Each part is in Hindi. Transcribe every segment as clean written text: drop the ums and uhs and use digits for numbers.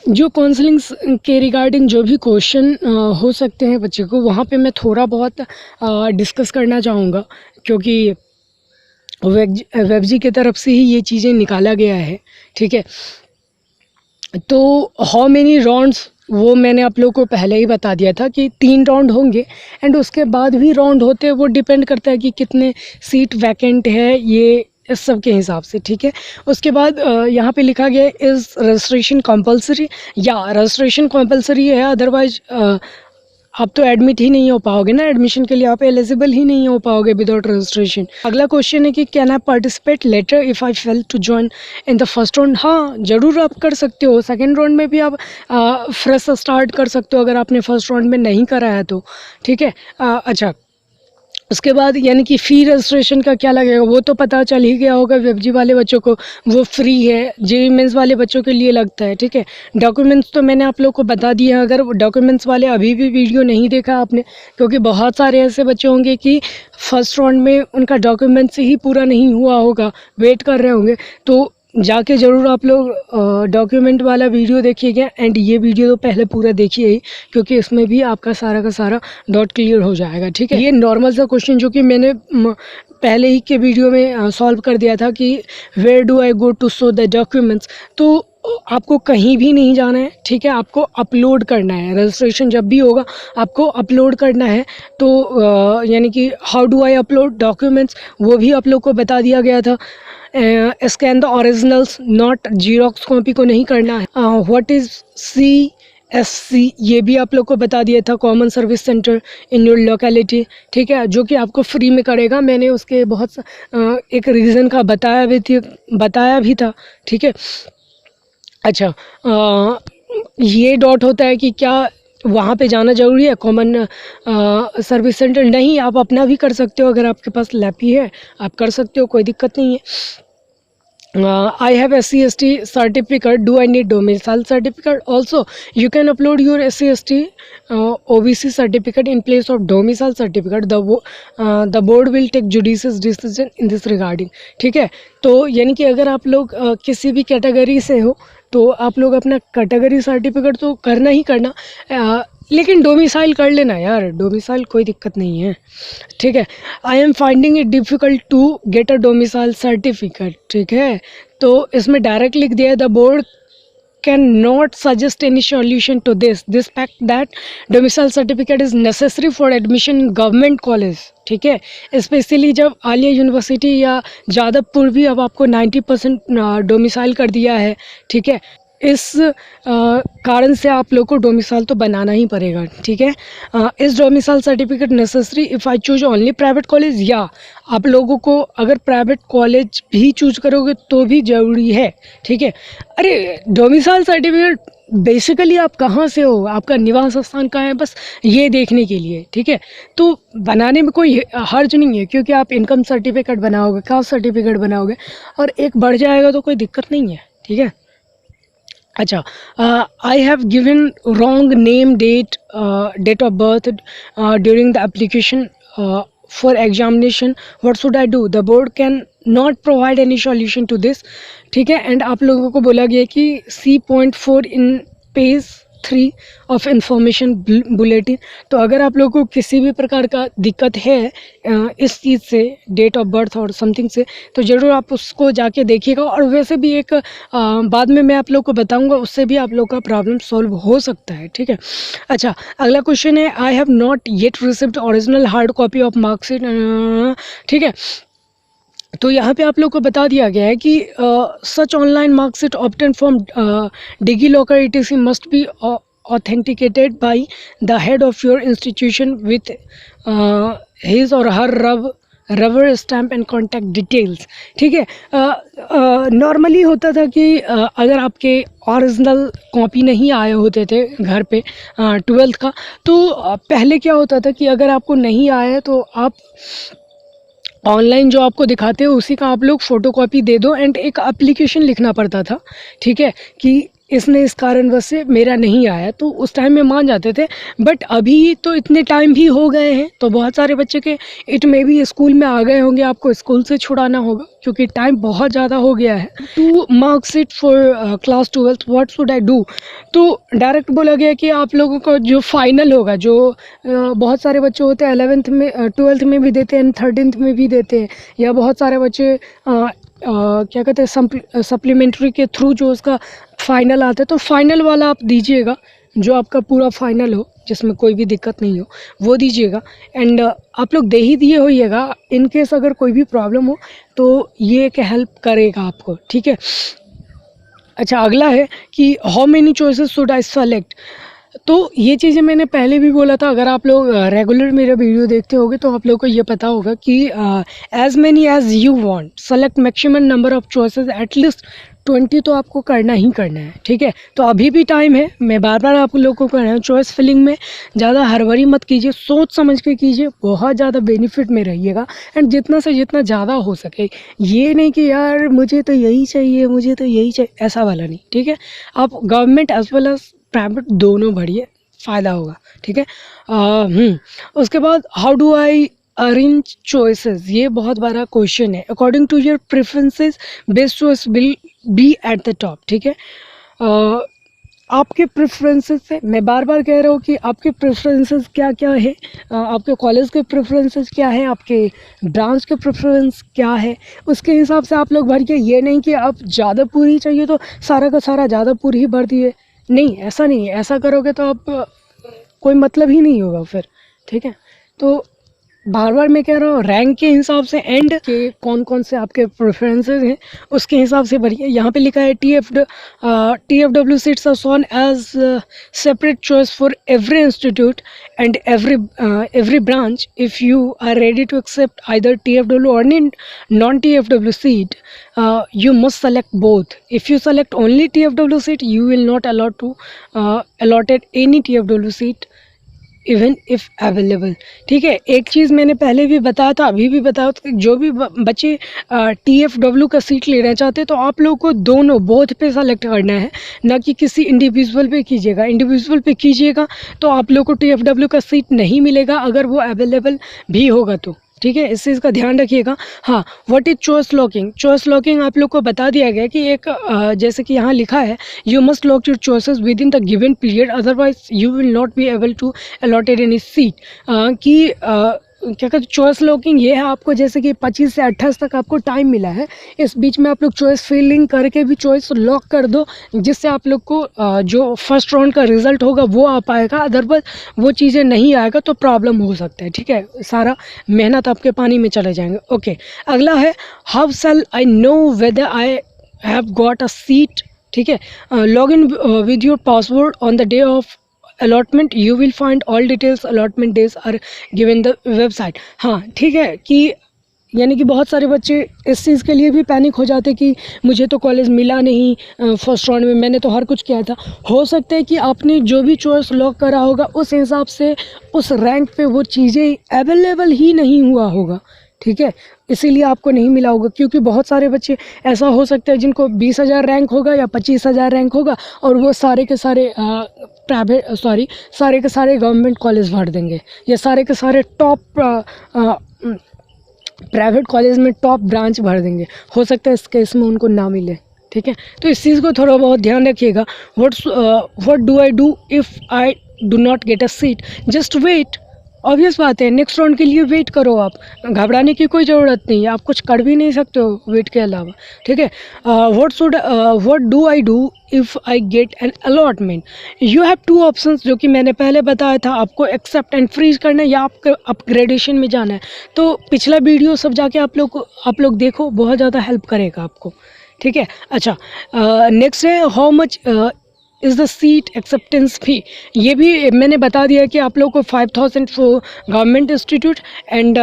जो काउंसलिंग्स के रिगार्डिंग जो भी क्वेश्चन हो सकते हैं बच्चे को, वहाँ पे मैं थोड़ा बहुत डिस्कस करना चाहूँगा, क्योंकि वेबजी की तरफ से ही ये चीज़ें निकाला गया है। ठीक है, तो हाउ मेनी राउंड्स वो मैंने आप लोग को पहले ही बता दिया था कि 3 राउंड होंगे, एंड उसके बाद भी राउंड होते हैं, वो डिपेंड करता है कि कितने सीट वैकेंट है, ये इस सब के हिसाब से। ठीक है, उसके बाद यहाँ पे लिखा गया है इज़ रजिस्ट्रेशन कंपलसरी, या रजिस्ट्रेशन कंपलसरी है, अदरवाइज आप तो एडमिट ही नहीं हो पाओगे ना, एडमिशन के लिए आप एलिजिबल ही नहीं हो पाओगे विदाउट रजिस्ट्रेशन। अगला क्वेश्चन है कि can I participate later if I fail to join in the first round. हाँ, ज़रूर आप कर सकते हो, सेकेंड राउंड में भी आप फ्रेश स्टार्ट कर सकते हो अगर आपने फर्स्ट राउंड में नहीं करा है तो। ठीक है, अच्छा, उसके बाद यानी कि फ़ी रजिस्ट्रेशन का क्या लगेगा वो तो पता चल ही गया होगा वेबजी वाले बच्चों को, वो फ्री है। जेईई मेंस वाले बच्चों के लिए लगता है। ठीक है, डॉक्यूमेंट्स तो मैंने आप लोग को बता दिए हैं। अगर डॉक्यूमेंट्स वाले अभी भी वीडियो नहीं देखा आपने, क्योंकि बहुत सारे ऐसे बच्चे होंगे कि फर्स्ट राउंड में उनका डॉक्यूमेंट्स ही पूरा नहीं हुआ होगा, वेट कर रहे होंगे, तो जाके ज़रूर आप लोग डॉक्यूमेंट वाला वीडियो देखिएगा, एंड ये वीडियो तो पहले पूरा देखिए ही, क्योंकि इसमें भी आपका सारा का सारा डाउट क्लियर हो जाएगा। ठीक है, ये नॉर्मल सा क्वेश्चन जो कि मैंने पहले ही के वीडियो में सॉल्व कर दिया था कि where do I go to show the documents, तो आपको कहीं भी नहीं जाना है। ठीक है, आपको अपलोड करना है, रजिस्ट्रेशन जब भी होगा आपको अपलोड करना है। तो यानी कि how do I upload documents, वो भी आप लोग को बता दिया गया था। Scan the originals, not xerox copy को नहीं करना है। व्हाट इज़ CSC, ये भी आप लोग को बता दिया था, common service centre in your locality. ठीक है, जो कि आपको फ्री में करेगा, मैंने उसके बहुत एक रीज़न का बताया भी था। ठीक है, अच्छा, ये डॉट होता है कि क्या वहाँ पे जाना ज़रूरी है कॉमन सर्विस सेंटर? नहीं, आप अपना भी कर सकते हो, अगर आपके पास लैपी है आप कर सकते हो, कोई दिक्कत नहीं है। I have SC/ST certificate. Do I need domicile certificate? Also, you can upload your SC/ST OBC certificate in place of domicile certificate. The board will take judicious decision in this regarding. ठीक है, तो यानी कि अगर आप लोग किसी भी कैटेगरी से हो तो आप लोग अपना कैटेगरी सर्टिफिकेट तो करना ही करना, लेकिन डोमिसाइल कर लेना यार, डोमिसाइल कोई दिक्कत नहीं है। ठीक है, I am finding it difficult to get a domicile certificate. ठीक है, तो इसमें डायरेक्ट लिख दिया है the board can not suggest any solution to this fact that domicile certificate is necessary for admission in government college. ठीक है, स्पेशली जब आलिया यूनिवर्सिटी या जादवपुर भी अब आपको 90% डोमिसाइल कर दिया है। ठीक है, इस कारण से आप लोग को डोमिसाइल तो बनाना ही पड़ेगा। ठीक है, इस domicile certificate necessary if I choose only private college, या आप लोगों को अगर प्राइवेट कॉलेज भी चूज करोगे तो भी ज़रूरी है। ठीक है, अरे डोमिसाइल सर्टिफिकेट बेसिकली आप कहाँ से हो, आपका निवास स्थान कहाँ है, बस ये देखने के लिए। ठीक है, तो बनाने में कोई हर्ज नहीं है, क्योंकि आप इनकम सर्टिफिकेट बनाओगे, कास्ट सर्टिफिकेट बनाओगे, और एक बढ़ जाएगा तो कोई दिक्कत नहीं है। ठीक है, अच्छा, I have given wrong name, date of birth during the application for examination, what should I do? The board can not provide any solution to this. ठीक है, एंड आप लोगों को बोला गया कि C.4 in page 3 of information bulletin. तो अगर आप लोगों को किसी भी प्रकार का दिक्कत है इस चीज़ से, डेट ऑफ बर्थ और समथिंग से, तो ज़रूर आप उसको जाके देखिएगा। और वैसे भी एक बाद में मैं आप लोग को बताऊंगा, उससे भी आप लोग का प्रॉब्लम सॉल्व हो सकता है। ठीक है, अच्छा, अगला क्वेश्चन है I have not yet received original hard copy of marksheet. ठीक है, तो यहाँ पे आप लोग को बता दिया गया है कि such online marksheet obtain from DigiLocker ETC must be authenticated by the head of your institution with his or her rubber stamp and contact details. ठीक है, नॉर्मली होता था कि अगर आपके ओरिजिनल कॉपी नहीं आए होते थे घर पे 12th का, तो पहले क्या होता था कि अगर आपको नहीं आया तो आप ऑनलाइन जो आपको दिखाते हो उसी का आप लोग फ़ोटो कॉपी दे दो, एंड एक एप्लीकेशन लिखना पड़ता था। ठीक है, कि इसने इस कारणवश से मेरा नहीं आया, तो उस टाइम में मान जाते थे। बट अभी तो इतने टाइम भी हो गए हैं, तो बहुत सारे बच्चे के इट में भी स्कूल में आ गए होंगे, आपको स्कूल से छुड़ाना होगा क्योंकि टाइम बहुत ज़्यादा हो गया है। To marksheet for class 12th, what should I do? तो डायरेक्ट बोला गया कि आप लोगों को जो फाइनल होगा, जो बहुत सारे बच्चे होते हैं 11th में 12th में भी देते हैं, 13th में भी देते हैं, या बहुत सारे बच्चे क्या कहते हैं सप्लीमेंट्री के थ्रू जो उसका फाइनल आता है, तो फाइनल वाला आप दीजिएगा, जो आपका पूरा फाइनल हो, जिसमें कोई भी दिक्कत नहीं हो, वो दीजिएगा। एंड आप लोग दे ही दिए होइएगा, इन केस अगर कोई भी प्रॉब्लम हो तो ये एक हेल्प करेगा आपको, ठीक है। अच्छा, अगला है कि how many choices should I select? तो ये चीज़ें मैंने पहले भी बोला था, अगर आप लोग रेगुलर मेरा वीडियो देखते होगे तो आप लोगों को ये पता होगा कि as many as you want, select maximum number of choices, at least 20 तो आपको करना ही करना है, ठीक है। तो अभी भी टाइम है, मैं बार बार आप लोगों को कह रहा हूँ, चॉइस फिलिंग में ज़्यादा हड़बड़ी मत कीजिए, सोच समझ के कीजिए, बहुत ज़्यादा बेनिफिट में रहिएगा। एंड जितना से जितना ज़्यादा हो सके, ये नहीं कि यार मुझे तो यही चाहिए, मुझे तो यही चाहिए, ऐसा वाला नहीं, ठीक है। आप government as well as private दोनों भरिए, फ़ायदा होगा, ठीक है। उसके बाद how do I arrange choices, ये बहुत बड़ा क्वेश्चन है। According to your preferences, best choice will be at the top, ठीक है। आपके प्रेफरेंसेस से, मैं बार बार कह रहा हूँ कि आपके प्रेफरेंसेस क्या क्या है, आपके कॉलेज के प्रेफरेंसेस क्या है, आपके ब्रांच के प्रेफरेंस क्या है, उसके हिसाब से आप लोग भरिए। ये नहीं कि आप जादवपुर ही चाहिए तो सारा का सारा जादवपुर ही भर दिए, नहीं, ऐसा नहीं है। ऐसा करोगे तो आप कोई मतलब ही नहीं होगा फिर, ठीक है। तो बार बार मैं कह रहा हूँ, रैंक के हिसाब से एंड के कौन कौन से आपके प्रेफरेंसेस हैं उसके हिसाब से भरिए। यहाँ पे लिखा है TFW seats are shown as separate choice for every institute and every branch. If you are ready to accept either TFW or non TFW seat, you must select both. If you select only TFW seat, you will not allotted any TFW seat even if available, ठीक है। एक चीज़ मैंने पहले भी बताया था, अभी भी बताया था, जो भी बच्चे TFW का सीट लेना चाहते हैं तो आप लोगों को दोनों बोथ पे सेलेक्ट करना है, ना कि किसी इंडिविजुअल पे कीजिएगा। इंडिविजुअल पे कीजिएगा तो आप लोगों को TFW का सीट नहीं मिलेगा, अगर वो अवेलेबल भी होगा तो, ठीक है। इस चीज़ का ध्यान रखिएगा। हाँ, what is choice locking? Choice locking आप लोग को बता दिया गया कि एक जैसे कि यहाँ लिखा है, you must lock your choices within the given period, otherwise you will not be able to allotted any seat. कि क्या कहते, चॉइस लॉकिंग ये है, आपको जैसे कि 25 से 28 तक आपको टाइम मिला है, इस बीच में आप लोग चॉइस फिलिंग करके भी चॉइस लॉक कर दो, जिससे आप लोग को जो फर्स्ट राउंड का रिजल्ट होगा वो आ पाएगा, अदरवाइज वो चीज़ें नहीं आएगा तो प्रॉब्लम हो सकता है, ठीक है। सारा मेहनत आपके पानी में चले जाएंगे। ओके, अगला है how shall I know whether I have got a seat, ठीक है। Log in with your password on the day of allotment, you will find all details, allotment days are given the website. हाँ, ठीक है, कि यानी कि बहुत सारे बच्चे इस चीज़ के लिए भी पैनिक हो जाते कि मुझे तो कॉलेज मिला नहीं फर्स्ट राउंड में, मैंने तो हर कुछ किया था। हो सकता है कि आपने जो भी चॉइस लॉक करा होगा उस हिसाब से उस रैंक पे वो चीज़ें अवेलेबल ही नहीं हुआ होगा, ठीक है, इसीलिए आपको नहीं मिला होगा। क्योंकि बहुत सारे बच्चे ऐसा हो सकता है जिनको 20,000 रैंक होगा या 25,000 रैंक होगा और वो सारे के सारे सारे के सारे गवर्नमेंट कॉलेज भर देंगे, या सारे के सारे टॉप प्राइवेट कॉलेज में टॉप ब्रांच भर देंगे। हो सकता है इस केस में उनको ना मिले, ठीक है। तो इस चीज़ को थोड़ा बहुत ध्यान रखिएगा। What do I do if I do not get a seat? Just wait, obvious बात है, नेक्स्ट राउंड के लिए वेट करो। आप घबराने की कोई ज़रूरत नहीं है, आप कुछ कर भी नहीं सकते हो वेट के अलावा, ठीक है। What do I do if I get an allotment? You have two options, जो कि मैंने पहले बताया था, आपको एक्सेप्ट एंड फ्रीज करना है या आपको अपग्रेडेशन में जाना है। तो पिछला वीडियो सब जाके आप लोग देखो, बहुत ज़्यादा हेल्प करेगा आपको, ठीक है। अच्छा, नेक्स्ट है how much is the seat acceptance fee? ये भी मैंने बता दिया कि आप लोग को 5,000 for government institute and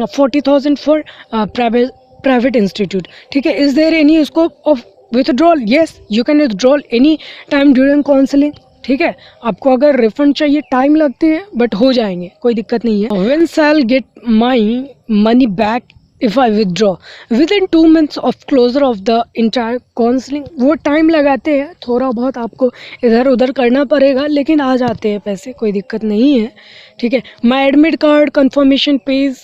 40,000 for private institute, ठीक है। Is there any scope of withdrawal? Yes, you can withdrawal any time during counselling, ठीक है। आपको अगर रिफंड चाहिए, टाइम लगती है बट हो जाएंगे, कोई दिक्कत नहीं है। When shall get my money back if I withdraw within 2 months of closure of the entire counselling. वो टाइम लगाते हैं, थोड़ा बहुत आपको इधर उधर करना पड़ेगा, लेकिन आ जाते हैं पैसे, कोई दिक्कत नहीं है, ठीक है। My admit card confirmation page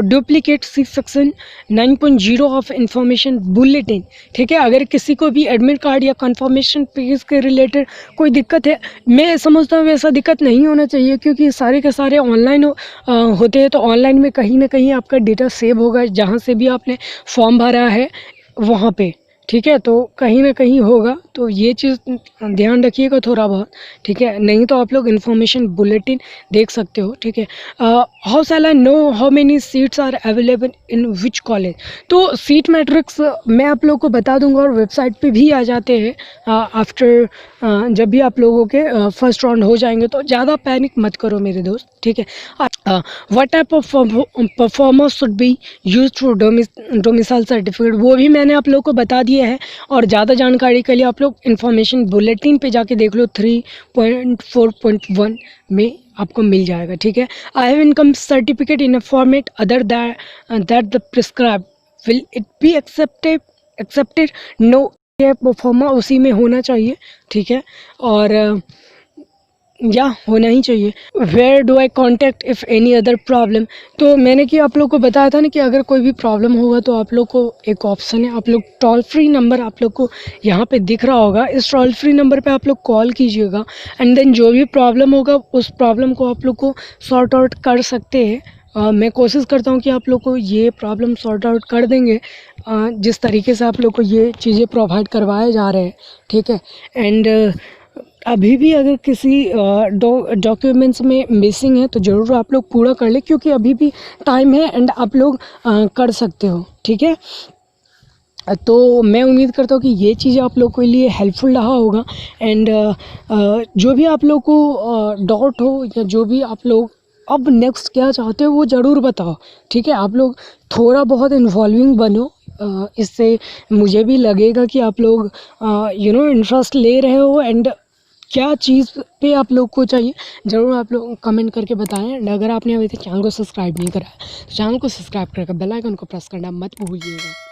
duplicate C section 9.0 of information bulletin, ठीक है। अगर किसी को भी एडमिट कार्ड या कंफर्मेशन पेज के रिलेटेड कोई दिक्कत है, मैं समझता हूँ वैसा दिक्कत नहीं होना चाहिए, क्योंकि सारे के सारे ऑनलाइन होते हैं, तो ऑनलाइन में कहीं ना कहीं आपका डेटा सेव होगा, जहाँ से भी आपने फॉर्म भरा है वहाँ पे, ठीक है। तो कहीं ना कहीं होगा, तो ये चीज़ ध्यान रखिएगा थोड़ा बहुत, ठीक है। नहीं तो आप लोग इन्फॉर्मेशन बुलेटिन देख सकते हो, ठीक है। How shall I know how many seats are available in which college. तो सीट मैट्रिक्स मैं आप लोग को बता दूंगा, और वेबसाइट पे भी आ जाते हैं आफ्टर जब भी आप लोगों के फर्स्ट राउंड हो जाएंगे। तो ज़्यादा पैनिक मत करो मेरे दोस्त, ठीक है। What type of performance should be use for domicile certificate, वो भी मैंने आप लोग को बता दिया है। और ज़्यादा जानकारी के लिए आप लोग इन्फॉर्मेशन बुलेटिन पे जाके देख लो, 3.4.1 में आपको मिल जाएगा, ठीक है। I have income certificate in a format other that the prescribe, will it be accepted no, proforma उसी में होना चाहिए, ठीक है। और या होना ही चाहिए। Where do I contact if any other problem, तो मैंने कि आप लोग को बताया था ना कि अगर कोई भी प्रॉब्लम होगा तो आप लोग को एक ऑप्शन है, आप लोग टोल फ्री नंबर आप लोग को यहाँ पे दिख रहा होगा, इस टोल फ्री नंबर पे आप लोग कॉल कीजिएगा, एंड देन जो भी प्रॉब्लम होगा उस प्रॉब्लम को आप लोग को सॉर्ट आउट कर सकते हैं। मैं कोशिश करता हूँ कि आप लोग को ये प्रॉब्लम सॉर्ट आउट कर देंगे, जिस तरीके से आप लोग को ये चीज़ें प्रोवाइड करवाए जा रहे हैं, ठीक है। एंड अभी भी अगर किसी डॉक्यूमेंट्स में मिसिंग है तो ज़रूर आप लोग पूरा कर ले, क्योंकि अभी भी टाइम है एंड आप लोग कर सकते हो, ठीक है। तो मैं उम्मीद करता हूँ कि ये चीज़ आप लोग के लिए हेल्पफुल रहा होगा। एंड जो भी आप लोग को डाउट हो या जो भी आप लोग अब नेक्स्ट क्या चाहते हो वो ज़रूर बताओ, ठीक है। आप लोग थोड़ा बहुत इन्वॉल्विंग बनो, इससे मुझे भी लगेगा कि आप लोग इंटरेस्ट ले रहे हो, एंड क्या चीज़ पे आप लोग को चाहिए ज़रूर आप लोग कमेंट करके बताएं। एंड अगर आपने अभी तक चैनल को सब्सक्राइब नहीं करा है तो चैनल को सब्सक्राइब करके बेल आइकन को प्रेस करना मत भूलिएगा।